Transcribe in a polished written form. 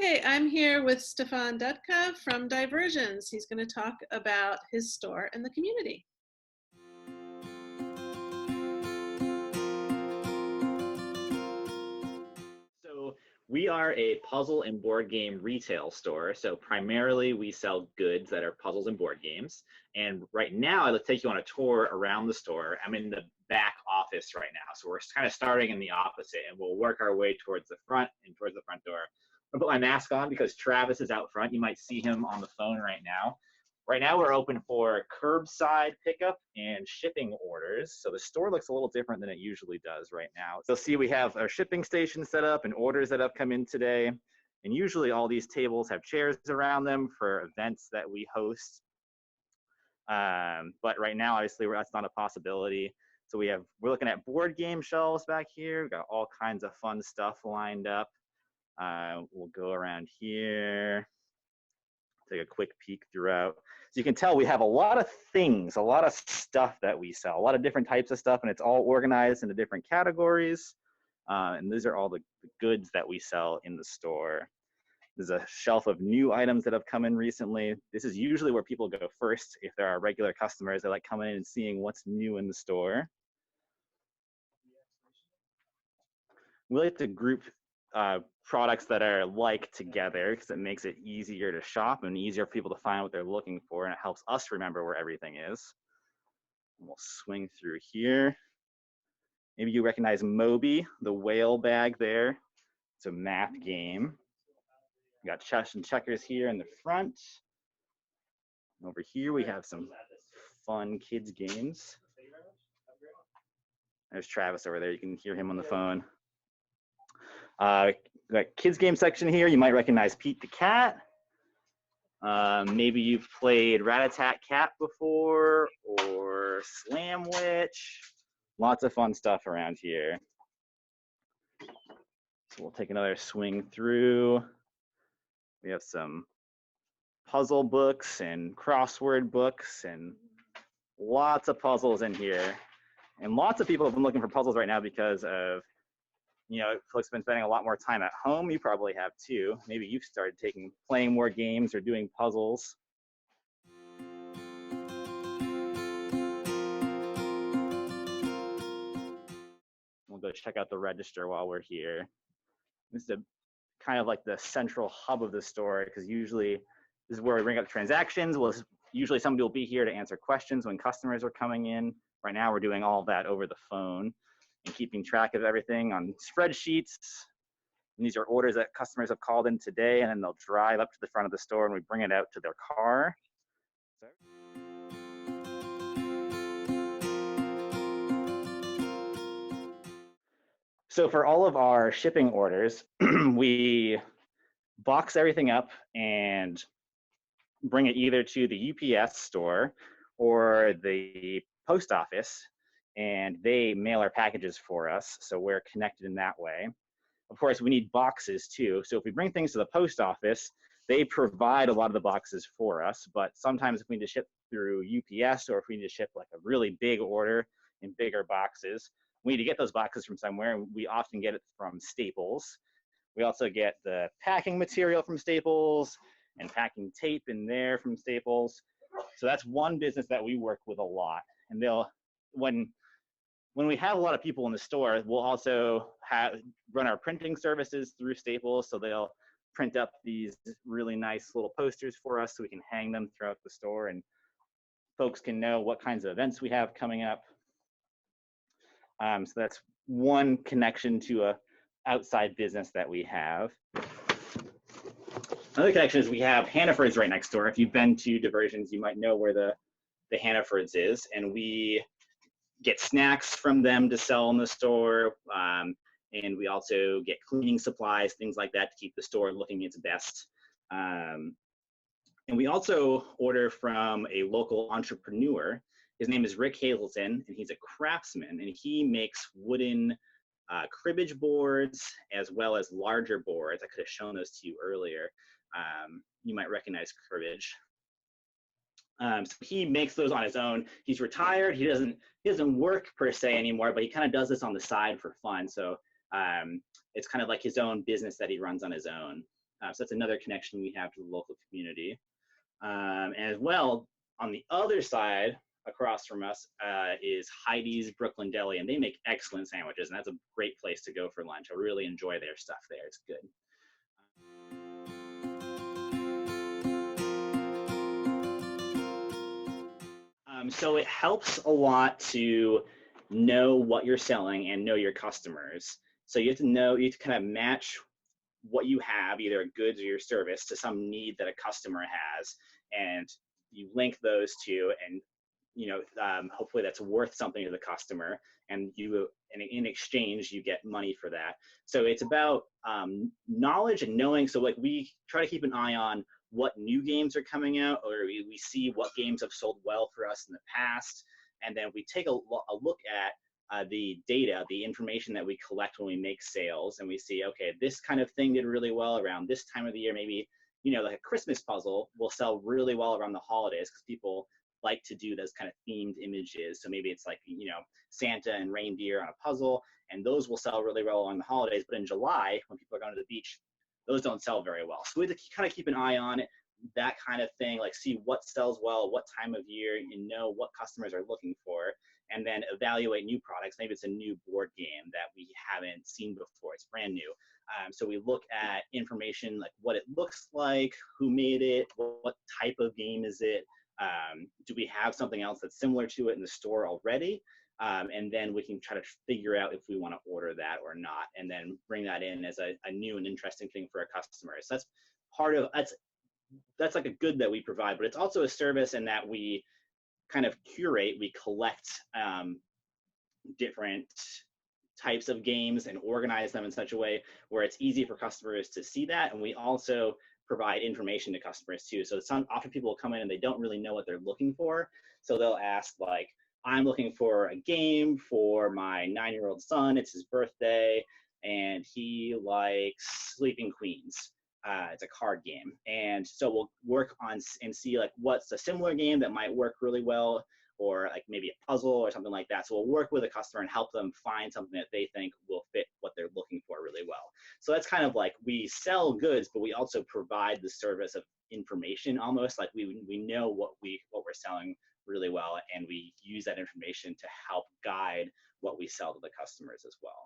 Okay, I'm here with Stefan Dutka from Diversions. He's going to talk about his store and the community. So we are a puzzle and board game retail store. So primarily we sell goods that are puzzles and board games. And right now I'll take you on a tour around the store. I'm in the back office right now. So we're kind of starting in the opposite and we'll work our way towards the front and towards the front door. I'm gonna put my mask on because Travis is out front. You might see him on the phone right now. Right now we're open for curbside pickup and shipping orders. So the store looks a little different than it usually does right now. You'll see we have our shipping station set up and orders that have come in today. And usually all these tables have chairs around them for events that we host. But right now, obviously, that's not a possibility. So we're looking at board game shelves back here. We've got all kinds of fun stuff lined up. We'll go around here. Take a quick peek throughout. So you can tell we have a lot of things, a lot of stuff that we sell, a lot of different types of stuff, and it's all organized into different categories. And these are all the goods that we sell in the store. There's a shelf of new items that have come in recently. This is usually where people go first. If there are regular customers, they like coming in and seeing what's new in the store. We like to group products that are like together because it makes it easier to shop and easier for people to find what they're looking for, and it helps us remember where everything is. And we'll swing through here. Maybe you recognize Moby, the whale bag there. It's a math game. We got chess and checkers here in the front. Over here we have some fun kids games. There's Travis over there. You can hear him on the phone. Got kids game section here. You might recognize Pete the Cat. Maybe you've played Rat-a-Tat-Cat before or Slam Witch. Lots of fun stuff around here. So we'll take another swing through. We have some puzzle books and crossword books and lots of puzzles in here. And lots of people have been looking for puzzles right now because of, folks have been spending a lot more time at home. You probably have too. Maybe you've started playing more games or doing puzzles. We'll go check out the register while we're here. This is kind of like the central hub of the store because usually this is where we bring up transactions. Usually somebody will be here to answer questions when customers are coming in. Right now we're doing all of that over the phone and keeping track of everything on spreadsheets. And these are orders that customers have called in today, and then they'll drive up to the front of the store and we bring it out to their car. So for all of our shipping orders, we box everything up and bring it either to the UPS store or the post office, and they mail our packages for us, so we're connected in that way. Of course, we need boxes too, so if we bring things to the post office, they provide a lot of the boxes for us, but sometimes if we need to ship through UPS or if we need to ship like a really big order in bigger boxes, we need to get those boxes from somewhere, and we often get it from Staples. We also get the packing material from Staples and packing tape in there from Staples. So that's one business that we work with a lot. And when we have a lot of people in the store, we'll also run our printing services through Staples. So they'll print up these really nice little posters for us so we can hang them throughout the store and folks can know what kinds of events we have coming up. So that's one connection to a outside business that we have. Another connection is we have Hannaford's right next door. If you've been to Diversions, you might know where the Hannaford's is, and we get snacks from them to sell in the store, and we also get cleaning supplies, things like that to keep the store looking its best. And we also order from a local entrepreneur. His name is Rick Hazelton, and he's a craftsman, and he makes wooden cribbage boards as well as larger boards. I could have shown those to you earlier. You might recognize cribbage. So he makes those on his own. He's retired. He doesn't work per se anymore, but he kind of does this on the side for fun. So it's kind of like his own business that he runs on his own. So that's another connection we have to the local community. And as well, on the other side, across from us, is Heidi's Brooklyn Deli, and they make excellent sandwiches, and that's a great place to go for lunch. I really enjoy their stuff there. It's good. So it helps a lot to know what you're selling and know your customers. So you have to kind of match what you have, either a goods or your service, to some need that a customer has, and you link those two, and hopefully that's worth something to the customer, and in exchange you get money for that. So it's about knowledge and knowing. So like we try to keep an eye on what new games are coming out, or we see what games have sold well for us in the past, and then we take a look at the data, the information that we collect when we make sales, and we see, okay, this kind of thing did really well around this time of the year. Maybe, like a Christmas puzzle will sell really well around the holidays because people like to do those kind of themed images. So maybe it's like, Santa and reindeer on a puzzle, and those will sell really well on the holidays. But in July, when people are going to the beach, those don't sell very well. So we have to kind of keep an eye on it, that kind of thing, like see what sells well, what time of year, and know what customers are looking for, and then evaluate new products. Maybe it's a new board game that we haven't seen before, it's brand new. So we look at information like what it looks like, who made it, what type of game is it, do we have something else that's similar to it in the store already? And then we can try to figure out if we want to order that or not, and then bring that in as a new and interesting thing for our customers. So that's like a good that we provide, but it's also a service in that we kind of curate, we collect different types of games and organize them in such a way where it's easy for customers to see that. And we also provide information to customers too. So often people will come in and they don't really know what they're looking for. So they'll ask like, I'm looking for a game for my 9-year-old son. It's his birthday and he likes Sleeping Queens. It's a card game. And so we'll work on and see like what's a similar game that might work really well, or like maybe a puzzle or something like that. So we'll work with a customer and help them find something that they think will fit what they're looking for really well. So that's kind of like we sell goods, but we also provide the service of information, almost like we know what we're selling really well, and we use that information to help guide what we sell to the customers as well.